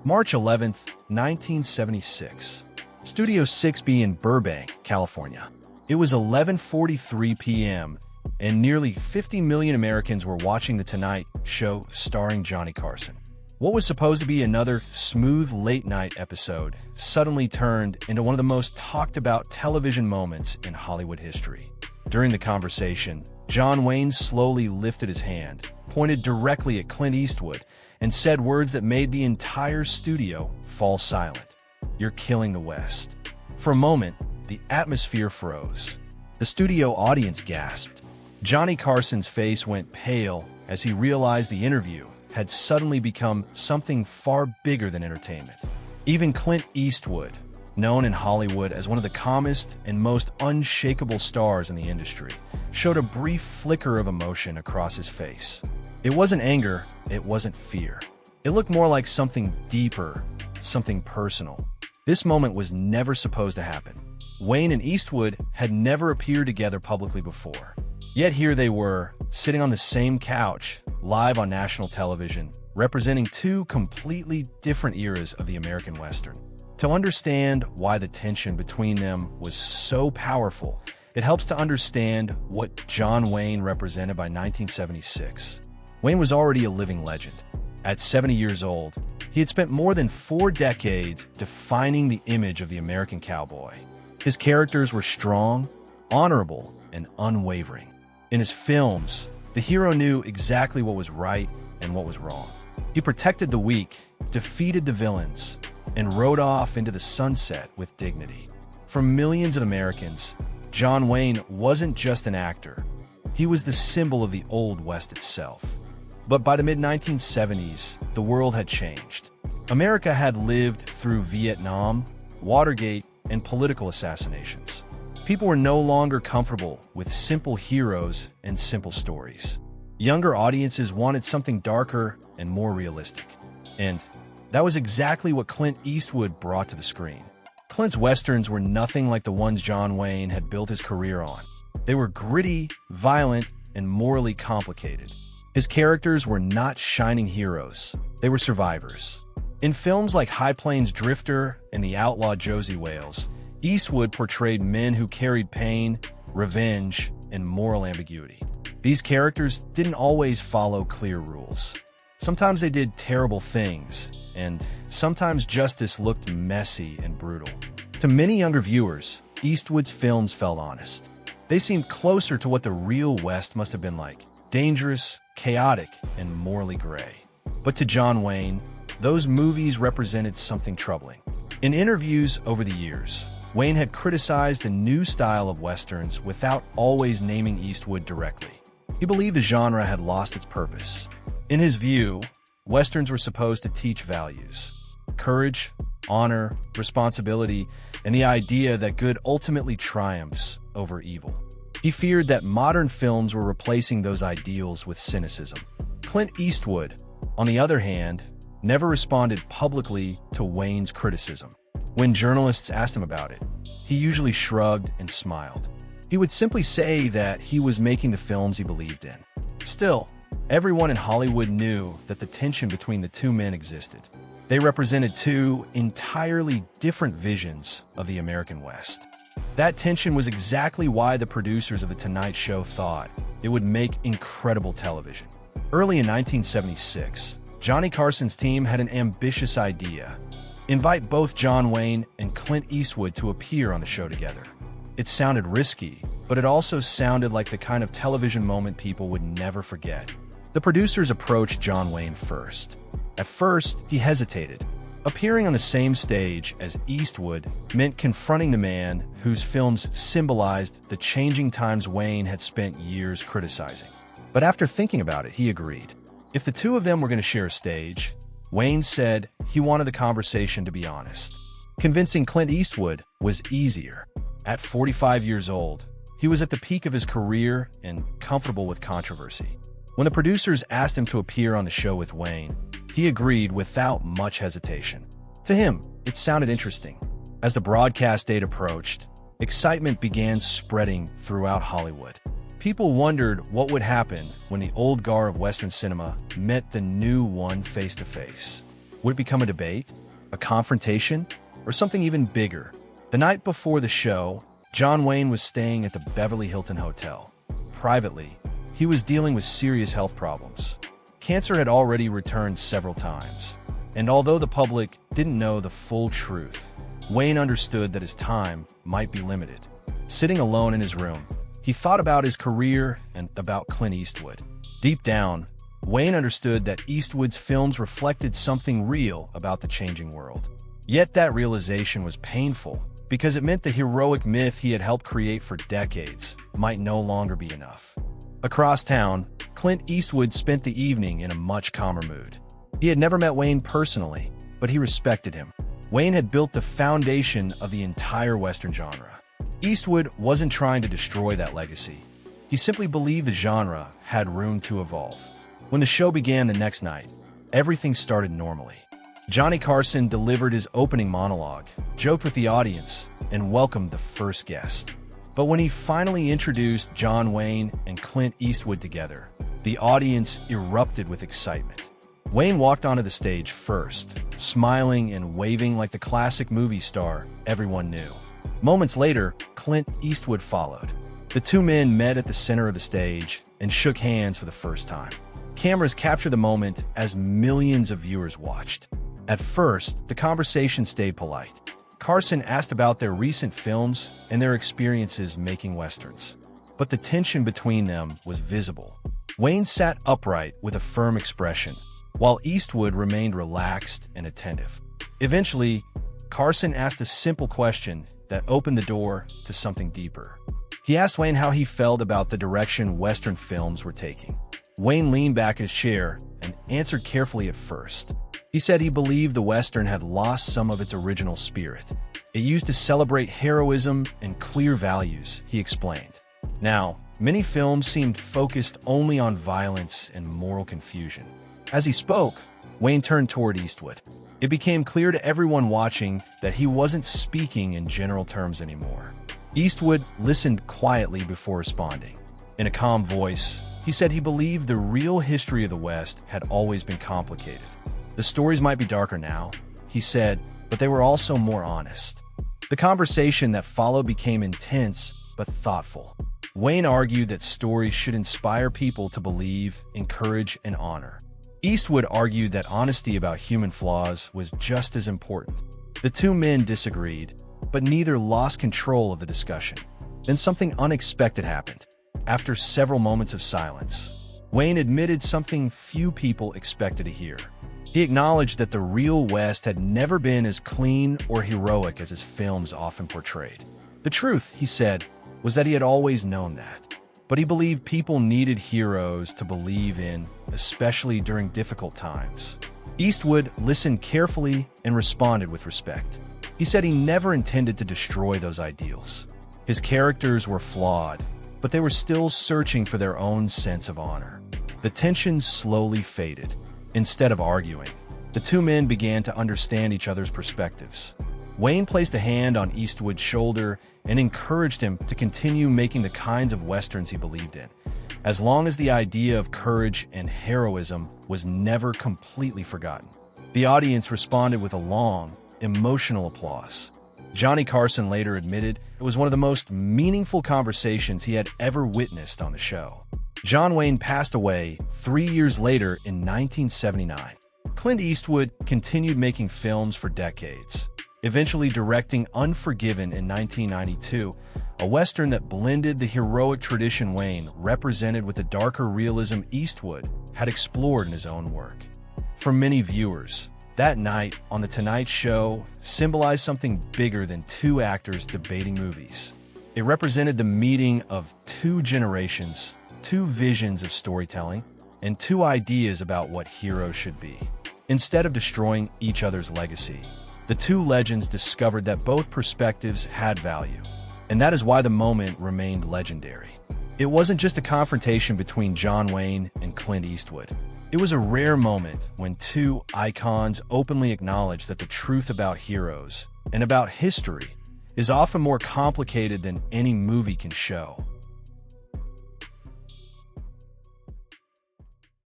March 11th, 1976. Studio 6B in Burbank, California. It was 11:43 p.m., and nearly 50 million Americans were watching The Tonight Show starring Johnny Carson. What was supposed to be another smooth late-night episode suddenly turned into one of the most talked-about television moments in Hollywood history. During the conversation, John Wayne slowly lifted his hand, pointed directly at Clint Eastwood, and said words that made the entire studio fall silent. "You're killing the West." For a moment, the atmosphere froze. The studio audience gasped. Johnny Carson's face went pale as he realized the interview had suddenly become something far bigger than entertainment. Even Clint Eastwood, known in Hollywood as one of the calmest and most unshakable stars in the industry, showed a brief flicker of emotion across his face. It wasn't anger, it wasn't fear. It looked more like something deeper, something personal. This moment was never supposed to happen. Wayne and Eastwood had never appeared together publicly before. Yet here they were, sitting on the same couch, live on national television, representing two completely different eras of the American Western. To understand why the tension between them was so powerful, it helps to understand what John Wayne represented by 1976. Wayne was already a living legend. At 70 years old, he had spent more than 4 decades defining the image of the American cowboy. His characters were strong, honorable, and unwavering. In his films, the hero knew exactly what was right and what was wrong. He protected the weak, defeated the villains, and rode off into the sunset with dignity. For millions of Americans, John Wayne wasn't just an actor. He was the symbol of the Old West itself. But by the mid-1970s, the world had changed. America had lived through Vietnam, Watergate, and political assassinations. People were no longer comfortable with simple heroes and simple stories. Younger audiences wanted something darker and more realistic. And that was exactly what Clint Eastwood brought to the screen. Clint's westerns were nothing like the ones John Wayne had built his career on. They were gritty, violent, and morally complicated. His characters were not shining heroes, they were survivors. In films like High Plains Drifter and The Outlaw Josie Wales, Eastwood portrayed men who carried pain, revenge, and moral ambiguity. These characters didn't always follow clear rules. Sometimes they did terrible things, and sometimes justice looked messy and brutal. To many younger viewers, Eastwood's films felt honest. They seemed closer to what the real West must have been like: dangerous, chaotic, and morally gray. But to John Wayne, those movies represented something troubling. In interviews over the years, Wayne had criticized the new style of westerns without always naming Eastwood directly. He believed the genre had lost its purpose. In his view, westerns were supposed to teach values: courage, honor, responsibility, and the idea that good ultimately triumphs over evil. He feared that modern films were replacing those ideals with cynicism. Clint Eastwood, on the other hand, never responded publicly to Wayne's criticism. When journalists asked him about it, he usually shrugged and smiled. He would simply say that he was making the films he believed in. Still, everyone in Hollywood knew that the tension between the two men existed. They represented two entirely different visions of the American West. That tension was exactly why the producers of The Tonight Show thought it would make incredible television. Early in 1976, Johnny Carson's team had an ambitious idea: invite both John Wayne and Clint Eastwood to appear on the show together. It sounded risky, but it also sounded like the kind of television moment people would never forget. The producers approached John Wayne first. At first, he hesitated. Appearing on the same stage as Eastwood meant confronting the man whose films symbolized the changing times Wayne had spent years criticizing. But after thinking about it, he agreed. If the two of them were going to share a stage, Wayne said he wanted the conversation to be honest. Convincing Clint Eastwood was easier. At 45 years old, he was at the peak of his career and comfortable with controversy. When the producers asked him to appear on the show with Wayne, he agreed without much hesitation. To him, it sounded interesting. As the broadcast date approached, excitement began spreading throughout Hollywood. People wondered what would happen when the old guard of Western cinema met the new one face-to-face. Would it become a debate, a confrontation, or something even bigger? The night before the show, John Wayne was staying at the Beverly Hilton Hotel. Privately, he was dealing with serious health problems. Cancer had already returned several times, and although the public didn't know the full truth, Wayne understood that his time might be limited. Sitting alone in his room, he thought about his career and about Clint Eastwood. Deep down, Wayne understood that Eastwood's films reflected something real about the changing world. Yet that realization was painful because it meant the heroic myth he had helped create for decades might no longer be enough. Across town, Clint Eastwood spent the evening in a much calmer mood. He had never met Wayne personally, but he respected him. Wayne had built the foundation of the entire Western genre. Eastwood wasn't trying to destroy that legacy. He simply believed the genre had room to evolve. When the show began the next night, everything started normally. Johnny Carson delivered his opening monologue, joked with the audience, and welcomed the first guest. But when he finally introduced John Wayne and Clint Eastwood together, the audience erupted with excitement. Wayne walked onto the stage first, smiling and waving like the classic movie star everyone knew. Moments later, Clint Eastwood followed. The two men met at the center of the stage and shook hands for the first time. Cameras captured the moment as millions of viewers watched. At first, the conversation stayed polite. Carson asked about their recent films and their experiences making westerns. But the tension between them was visible. Wayne sat upright with a firm expression, while Eastwood remained relaxed and attentive. Eventually, Carson asked a simple question that opened the door to something deeper. He asked Wayne how he felt about the direction Western films were taking. Wayne leaned back in his chair and answered carefully at first. He said he believed the Western had lost some of its original spirit. It used to celebrate heroism and clear values, he explained. Now, many films seemed focused only on violence and moral confusion. As he spoke, Wayne turned toward Eastwood. It became clear to everyone watching that he wasn't speaking in general terms anymore. Eastwood listened quietly before responding. In a calm voice, he said he believed the real history of the West had always been complicated. The stories might be darker now, he said, but they were also more honest. The conversation that followed became intense but thoughtful. Wayne argued that stories should inspire people to believe, encourage, and honor. Eastwood argued that honesty about human flaws was just as important. The two men disagreed, but neither lost control of the discussion. Then something unexpected happened. After several moments of silence, Wayne admitted something few people expected to hear. He acknowledged that the real West had never been as clean or heroic as his films often portrayed. The truth, he said, was that he had always known that. But he believed people needed heroes to believe in, especially during difficult times. Eastwood listened carefully and responded with respect. He said he never intended to destroy those ideals. His characters were flawed, but they were still searching for their own sense of honor. The tension slowly faded. Instead of arguing, the two men began to understand each other's perspectives. Wayne placed a hand on Eastwood's shoulder and encouraged him to continue making the kinds of westerns he believed in, as long as the idea of courage and heroism was never completely forgotten. The audience responded with a long, emotional applause. Johnny Carson later admitted it was one of the most meaningful conversations he had ever witnessed on the show. John Wayne passed away 3 years later in 1979. Clint Eastwood continued making films for decades, eventually directing Unforgiven in 1992, a Western that blended the heroic tradition Wayne represented with the darker realism Eastwood had explored in his own work. For many viewers, that night on The Tonight Show symbolized something bigger than two actors debating movies. It represented the meeting of two generations, two visions of storytelling, and two ideas about what heroes should be. Instead of destroying each other's legacy, the two legends discovered that both perspectives had value, and that is why the moment remained legendary. It wasn't just a confrontation between John Wayne and Clint Eastwood. It was a rare moment when two icons openly acknowledged that the truth about heroes and about history is often more complicated than any movie can show.